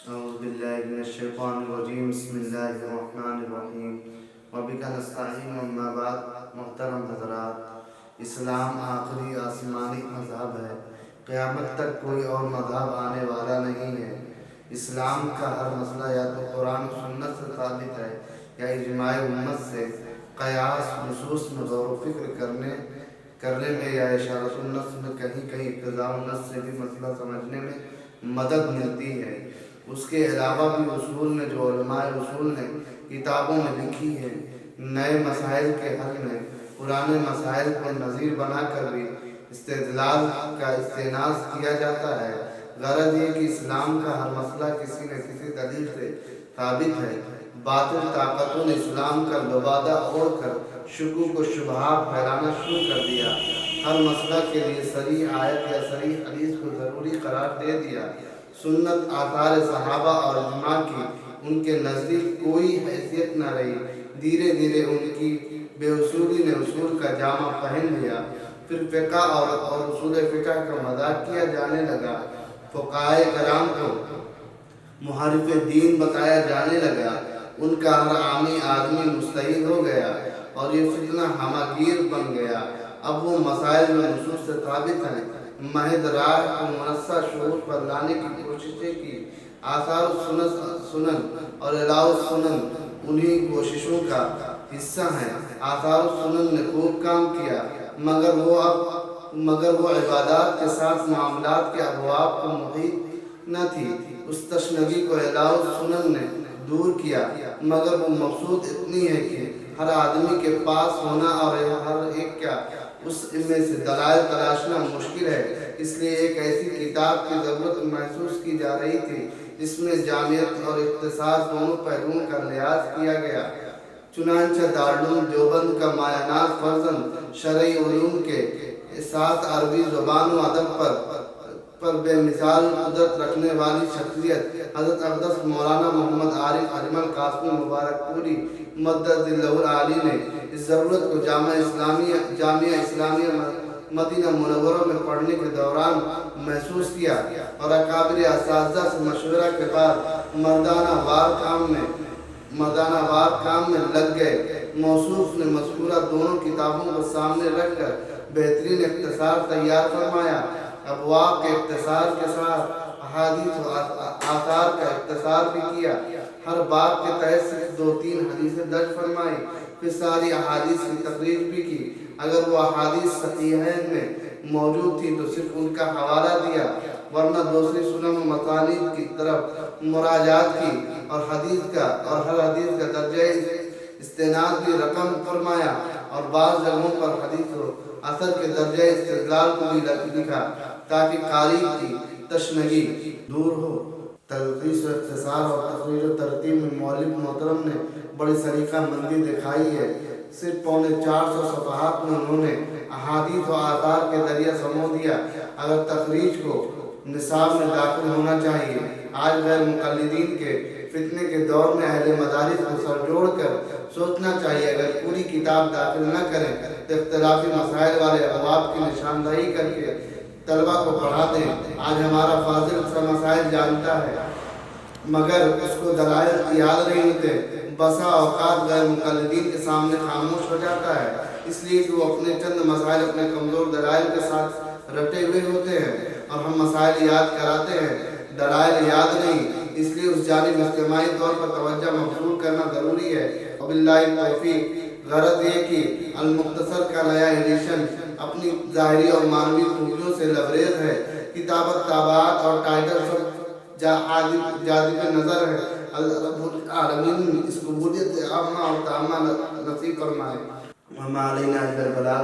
اعوذ باللہ من الشیطان الرجیم بسم اللہ الرحمن الرحیم وبک نستعین اما بعد۔ محترم حضرات، اسلام آخری آسمانی مذہب ہے۔ قیامت تک کوئی اور مذہب آنے والا نہیں ہے۔ اسلام کا ہر مسئلہ یا تو قرآن و سنت سے ثابت ہے یا اجماع امت سے۔ قیاس نصوص میں غور و فکر کرنے میں یا اشارۃ النص میں کہیں کہیں اقتضاء النص سے بھی مسئلہ سمجھنے میں مدد ملتی ہے۔ اس کے علاوہ بھی اصول نے جو علماء اصول نے کتابوں میں لکھی ہے، نئے مسائل کے حل میں پرانے مسائل کو نظیر بنا کر بھی استدلال کا استناس کیا جاتا ہے۔ غرض یہ کہ اسلام کا ہر مسئلہ کسی نہ کسی دلیل سے ثابت ہے۔ باطل طاقتوں نے اسلام کا لبادہ اوڑھ کر شکوک و شبہات پھیلانا شروع کر دیا۔ ہر مسئلہ کے لیے صریح آیت یا صریح حدیث کو ضروری قرار دے دیا۔ سنت، آثار صحابہ اور اجماع کی ان کے نزدیک کوئی حیثیت نہ رہی۔ دھیرے دھیرے ان کی بے اصولی نے اصول کا جامہ پہن لیا۔ پھر فقہ اور اصول فقہ کا مذاق کیا جانے لگا۔ فقہائے کرام کو محرف دین بتایا جانے لگا۔ ان کا ہر عامی آدمی مستحیل ہو گیا اور یہ فتنہ ہماگیر بن گیا۔ اب وہ مسائل میں نصوص سے ثابت ہیں، محض راہ کو منصہ شعور پر لانے کی کوششیں کی۔ آثار السنن اور اعلاء السنن انہی کوششوں کا حصہ ہیں۔ آثار السنن نے خوب کام کیا، مگر وہ عبادات کے ساتھ معاملات کے ابواب کو محیط نہ تھی۔ اس تشنگی کو اعلاء السنن نے دور کیا، مگر وہ مقصود اتنی ہے کہ ہر آدمی کے پاس ہونا اور ہر ایک کا اس میں سے دلائل تلاشنا مشکل ہے۔ اس لیے ایک ایسی کتاب کی ضرورت محسوس کی جا رہی تھی جس میں جامعیت اور اختصاص دونوں پہلوؤں کا لحاظ کیا گیا۔ چنانچہ دارالعلوم دیوبند کا مایہ ناز فرزند شرعی علوم کے ساتھ عربی زبان و ادب پر بے مثال قدرت رکھنے والی شخصیت حضرت اقدس مولانا محمد عارف اجمل قاسمی مبارک پوری مدد ذلہ العالی نے اس ضرورت کو جامعہ اسلامیہ مدینہ منورہ میں پڑھنے کے دوران محسوس کیا اور اکابر اساتذہ سے مشورہ کے بعد مردانہ وار کام میں لگ گئے۔ موصوف نے مذکورہ دونوں کتابوں کو سامنے رکھ کر بہترین اختصار تیار فرمایا۔ ابواب کے اختصار کے ساتھ احادیث و آثار کا اختصار بھی کیا۔ ہر باب کے تحت صرف 2-3 حدیثیں درج فرمائی، پھر ساری احادیث کی تقریر بھی کی۔ اگر وہ احادیث صحیحین میں موجود تھی تو صرف ان کا حوالہ دیا، ورنہ دوسری سنن و مسانید کی طرف مراجعات کی اور ہر حدیث کا درجہ استناد بھی رقم فرمایا اور بعض جگہوں پر حدیث و اثر کے درجہ استدلال کو بھی لکھا تاکہ قاری کی تشنگی دور ہو۔ تلخیص و اختصار اور تقریر و ترتیب میں مؤلف محترم نے بڑی سلیقہ مندی دکھائی ہے۔ صرف 450 صفحات میں انہوں نے احادیث و آثار کے ذریعہ سمو دیا۔ اگر تخریج کو نصاب میں داخل ہونا چاہیے، آج غیر مقلدین کے فتنے کے دور میں اہل مدارس کو سر جوڑ کر سوچنا چاہیے، اگر پوری کتاب داخل نہ کریں تو اختلافی مسائل والے ابواب کی نشاندہی کر کے طلبہ کو پڑھا دیں۔ آج ہمارا فاضل سب مسائل جانتا ہے مگر اس کو دلائل یاد نہیں ہوتے۔ بسا اوقات غیر مقلدین کے سامنے خاموش ہو جاتا ہے، اس لیے کہ وہ اپنے چند مسائل اپنے کمزور دلائل کے ساتھ رٹے ہوئے ہوتے ہیں اور ہم مسائل یاد کراتے ہیں، دلائل یاد نہیں۔ اس لیے اس جانب اجتماعی طور پر توجہ مبذول کرنا ضروری ہے۔ وباللہ التوفیق۔ غرض یہ کہ المختصر کا نیا ایڈیشن اپنی ظاہری اور معنوی خوبیوں سے لبریز ہے۔ کتابت، طباعت اور ٹائٹل سب جاذب نظر ہے۔ اللہ رب العالمین اس قبولیت عامہ اور تامہ نصیب فرمائے۔ وما علینا الا البلاغ۔